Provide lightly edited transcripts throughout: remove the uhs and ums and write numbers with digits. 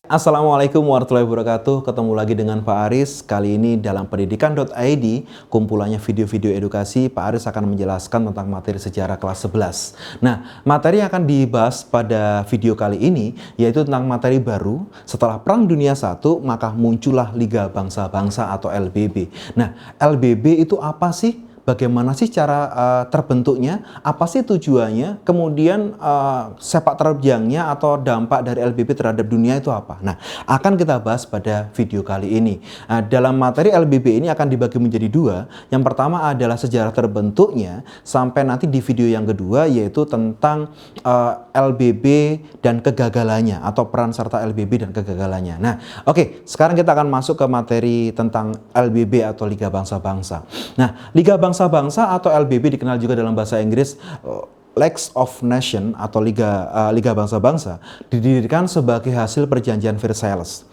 Assalamualaikum warahmatullahi wabarakatuh. Ketemu lagi dengan Pak Aris. Kali ini dalam pendidikan.id, kumpulannya video-video edukasi, Pak Aris akan menjelaskan tentang materi sejarah kelas 11. Nah, materi yang akan dibahas pada video kali ini yaitu tentang materi baru. Setelah Perang Dunia I, maka muncullah Liga Bangsa-Bangsa atau LBB. Nah, LBB itu apa sih? Bagaimana sih cara terbentuknya? Apa sih tujuannya? Kemudian sepak terjangnya atau dampak dari LBB terhadap dunia itu apa? Nah, akan kita bahas pada video kali ini. Dalam materi LBB ini akan dibagi menjadi dua. Yang pertama adalah sejarah terbentuknya, sampai nanti di video yang kedua yaitu tentang LBB dan kegagalannya atau peran serta LBB dan kegagalannya. Nah, oke, sekarang kita akan masuk ke materi tentang LBB atau Liga Bangsa-Bangsa. Nah, Liga Bangsa-Bangsa atau LBB dikenal juga dalam bahasa Inggris League of Nations atau Liga Bangsa-Bangsa didirikan sebagai hasil perjanjian Versailles.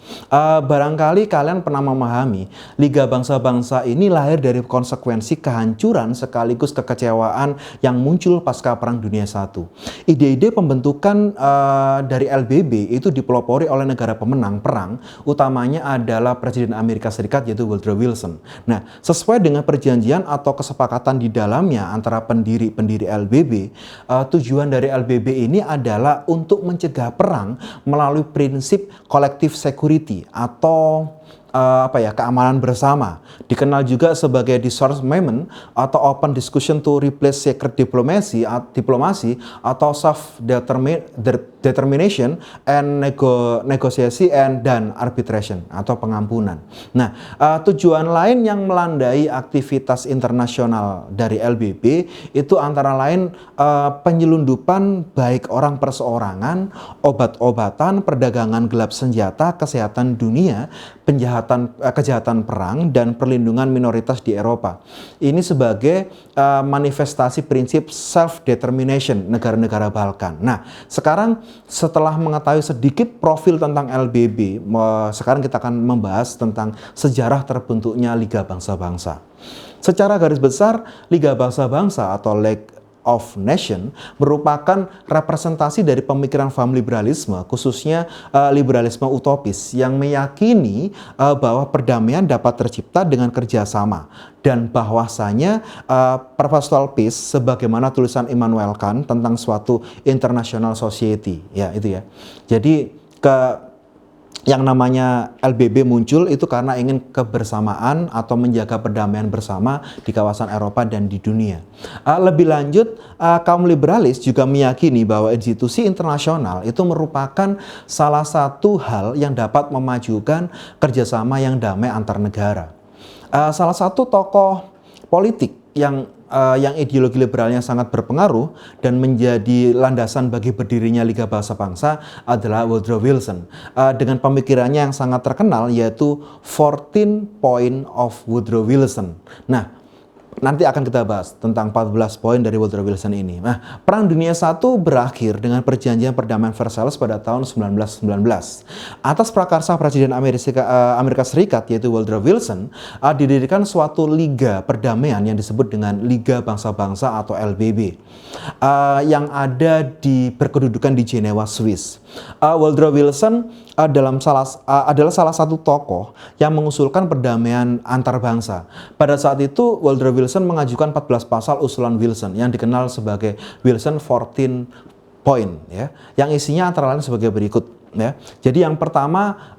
Barangkali kalian pernah memahami Liga Bangsa-Bangsa ini lahir dari konsekuensi kehancuran sekaligus kekecewaan yang muncul pasca Perang Dunia I. Ide-ide pembentukan dari LBB itu dipelopori oleh negara pemenang perang, utamanya adalah Presiden Amerika Serikat yaitu Woodrow Wilson. Nah, sesuai dengan perjanjian atau kesepakatan di dalamnya antara pendiri-pendiri LBB, tujuan dari LBB ini adalah untuk mencegah perang melalui prinsip collective security atau keamanan bersama. Dikenal juga sebagai disarmament atau open discussion to replace secret diplomasi atau self determination and negotiasi dan arbitration atau pengampunan. Nah, tujuan lain yang melandai aktivitas internasional dari LBB itu antara lain penyelundupan baik orang perseorangan, obat-obatan, perdagangan gelap senjata, kesehatan dunia, kejahatan perang, dan perlindungan minoritas di Eropa. Ini sebagai manifestasi prinsip self-determination negara-negara Balkan. Nah, sekarang setelah mengetahui sedikit profil tentang LBB, sekarang kita akan membahas tentang sejarah terbentuknya Liga Bangsa-Bangsa. Secara garis besar, Liga Bangsa-Bangsa atau League of Nations merupakan representasi dari pemikiran paham liberalisme, khususnya liberalisme utopis yang meyakini bahwa perdamaian dapat tercipta dengan kerjasama dan bahwasanya perpetual peace sebagaimana tulisan Immanuel Kant tentang suatu international society, ya itu ya. Jadi yang namanya LBB muncul itu karena ingin kebersamaan atau menjaga perdamaian bersama di kawasan Eropa dan di dunia. Lebih lanjut, kaum liberalis juga meyakini bahwa institusi internasional itu merupakan salah satu hal yang dapat memajukan kerjasama yang damai antar negara. Salah satu tokoh politik yang ideologi liberalnya sangat berpengaruh dan menjadi landasan bagi berdirinya Liga Bangsa-Bangsa adalah Woodrow Wilson. Dengan pemikirannya yang sangat terkenal yaitu 14 Point of Woodrow Wilson. Nah, nanti akan kita bahas tentang 14 poin dari Woodrow Wilson ini. Nah, Perang Dunia I berakhir dengan perjanjian perdamaian Versailles pada tahun 1919. Atas prakarsa Presiden Amerika Serikat yaitu Woodrow Wilson, didirikan suatu liga perdamaian yang disebut dengan Liga Bangsa-Bangsa atau LBB yang ada berkedudukan di Jenewa, Swiss. Woodrow Wilson adalah salah satu tokoh yang mengusulkan perdamaian antar bangsa. Pada saat itu Woodrow Wilson mengajukan 14 pasal usulan Wilson yang dikenal sebagai Wilson 14 Point, ya, yang isinya antara lain sebagai berikut, ya. Jadi yang pertama,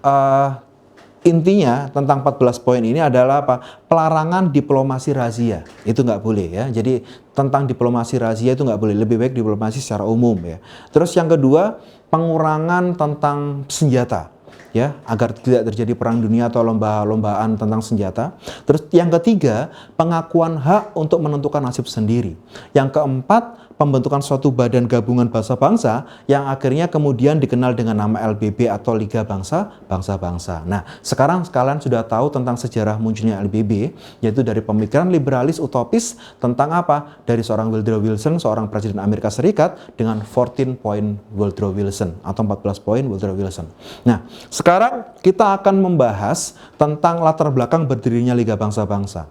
intinya tentang 14 poin ini adalah apa? Pelarangan diplomasi razia. Itu nggak boleh, ya. Jadi tentang diplomasi razia itu nggak boleh. Lebih baik diplomasi secara umum, ya. Terus yang kedua, pengurangan tentang senjata, ya, agar tidak terjadi perang dunia atau lomba-lombaan tentang senjata. Terus yang ketiga, pengakuan hak untuk menentukan nasib sendiri. Yang keempat, pembentukan suatu badan gabungan bangsa-bangsa yang akhirnya kemudian dikenal dengan nama LBB atau Liga Bangsa-Bangsa. Nah, sekarang kalian sudah tahu tentang sejarah munculnya LBB, yaitu dari pemikiran liberalis utopis tentang apa? Dari seorang Woodrow Wilson, seorang Presiden Amerika Serikat dengan 14 Point Woodrow Wilson atau 14 poin Woodrow Wilson. Nah, sekarang kita akan membahas tentang latar belakang berdirinya Liga Bangsa-Bangsa.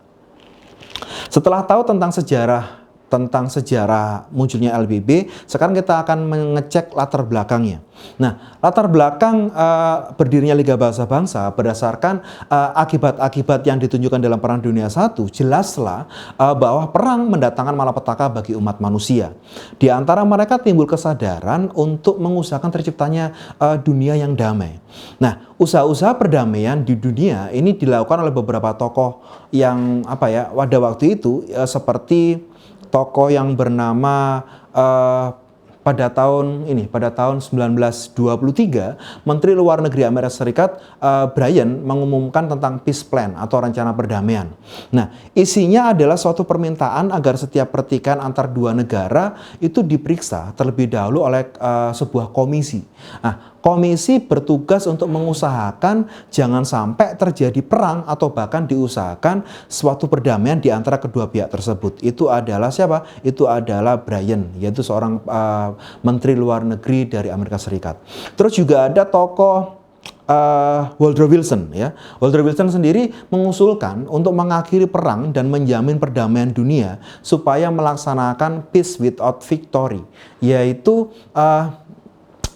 Setelah tahu tentang sejarah tentang sejarah munculnya LBB, sekarang kita akan mengecek latar belakangnya. Nah, latar belakang berdirinya Liga Bangsa-Bangsa berdasarkan akibat-akibat yang ditunjukkan dalam Perang Dunia I, jelaslah bahwa perang mendatangkan malapetaka bagi umat manusia. Di antara mereka timbul kesadaran untuk mengusahakan terciptanya dunia yang damai. Nah, usaha-usaha perdamaian di dunia ini dilakukan oleh beberapa tokoh yang pada waktu itu seperti tokoh yang bernama pada tahun 1923, Menteri Luar Negeri Amerika Serikat Bryan mengumumkan tentang peace plan atau rencana perdamaian. Nah, isinya adalah suatu permintaan agar setiap pertikaian antar dua negara itu diperiksa terlebih dahulu oleh sebuah komisi. Nah, komisi bertugas untuk mengusahakan jangan sampai terjadi perang atau bahkan diusahakan suatu perdamaian di antara kedua pihak tersebut. Itu adalah siapa? Itu adalah Bryan, yaitu seorang Menteri Luar Negeri dari Amerika Serikat. Terus juga ada tokoh Woodrow Wilson, ya. Woodrow Wilson sendiri mengusulkan untuk mengakhiri perang dan menjamin perdamaian dunia supaya melaksanakan peace without victory, yaitu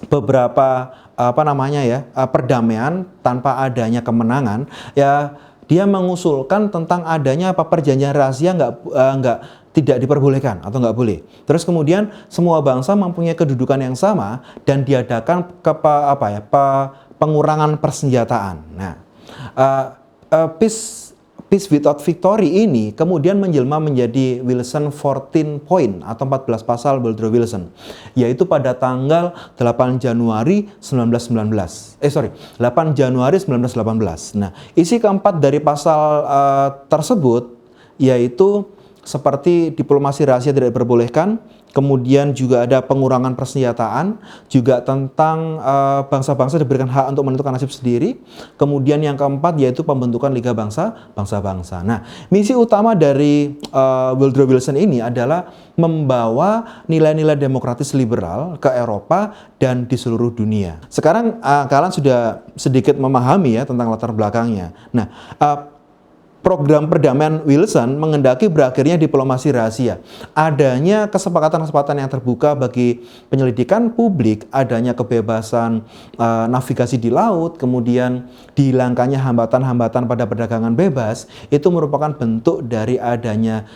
beberapa perdamaian tanpa adanya kemenangan. Ya, dia mengusulkan tentang adanya perjanjian rahasia tidak diperbolehkan atau nggak boleh. Terus kemudian semua bangsa mempunyai kedudukan yang sama dan diadakan pengurangan persenjataan. Nah, Peace without victory ini kemudian menjelma menjadi Wilson 14 point atau 14 pasal Woodrow Wilson, yaitu pada tanggal 8 Januari 1918. 8 Januari 1918. Nah, isi keempat dari pasal tersebut yaitu seperti diplomasi rahasia tidak diperbolehkan, kemudian juga ada pengurangan persenjataan, juga tentang bangsa-bangsa diberikan hak untuk menentukan nasib sendiri. Kemudian yang keempat yaitu pembentukan Liga Bangsa-Bangsa. Nah, misi utama dari Woodrow Wilson ini adalah membawa nilai-nilai demokratis liberal ke Eropa dan di seluruh dunia. Sekarang kalian sudah sedikit memahami ya tentang latar belakangnya. Nah, program perdamaian Wilson mengendaki berakhirnya diplomasi rahasia, adanya kesepakatan-kesepakatan yang terbuka bagi penyelidikan publik, adanya kebebasan navigasi di laut, kemudian dihilangkannya hambatan-hambatan pada perdagangan bebas. Itu merupakan bentuk dari adanya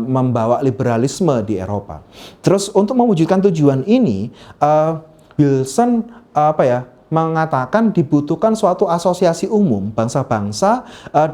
membawa liberalisme di Eropa. Terus untuk mewujudkan tujuan ini, Wilson mengatakan dibutuhkan suatu asosiasi umum bangsa-bangsa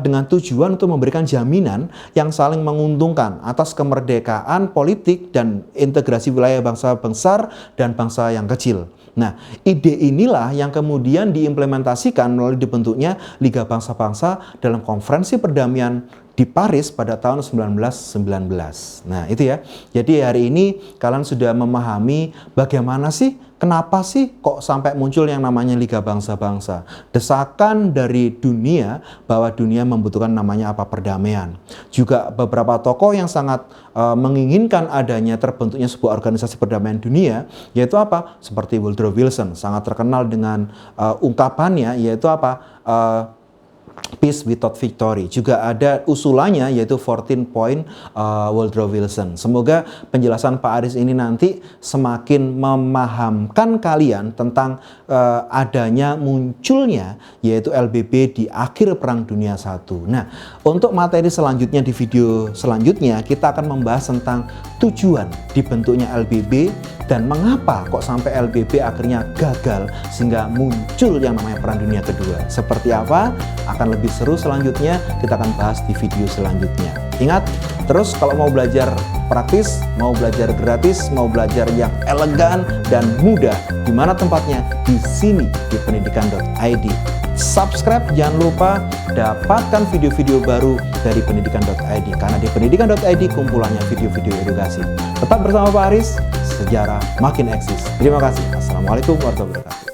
dengan tujuan untuk memberikan jaminan yang saling menguntungkan atas kemerdekaan politik dan integrasi wilayah bangsa besar dan bangsa yang kecil. Nah, ide inilah yang kemudian diimplementasikan melalui dibentuknya Liga Bangsa-Bangsa dalam konferensi perdamaian di Paris pada tahun 1919. Nah, itu ya. Jadi hari ini kalian sudah memahami bagaimana sih, kenapa sih kok sampai muncul yang namanya Liga Bangsa-Bangsa. Desakan dari dunia bahwa dunia membutuhkan namanya perdamaian. Juga beberapa tokoh yang sangat menginginkan adanya terbentuknya sebuah organisasi perdamaian dunia, yaitu seperti Woodrow Wilson, sangat terkenal dengan ungkapannya yaitu peace without victory. Juga ada usulannya yaitu 14 point Woodrow Wilson. Semoga penjelasan Pak Aris ini nanti semakin memahamkan kalian tentang adanya munculnya yaitu LBB di akhir Perang Dunia I. Nah, untuk materi selanjutnya di video selanjutnya kita akan membahas tentang tujuan dibentuknya LBB dan mengapa kok sampai LBB akhirnya gagal sehingga muncul yang namanya Perang Dunia Kedua. Seperti apa? Akan lebih seru selanjutnya, kita akan bahas di video selanjutnya. Ingat, terus kalau mau belajar praktis, mau belajar gratis, mau belajar yang elegan dan mudah, di mana tempatnya? Di sini, di pendidikan.id. Subscribe, jangan lupa dapatkan video-video baru dari pendidikan.id, karena di pendidikan.id kumpulannya video-video edukasi. Tetap bersama Pak Aris, sejarah makin eksis. Terima kasih. Assalamualaikum warahmatullahi wabarakatuh.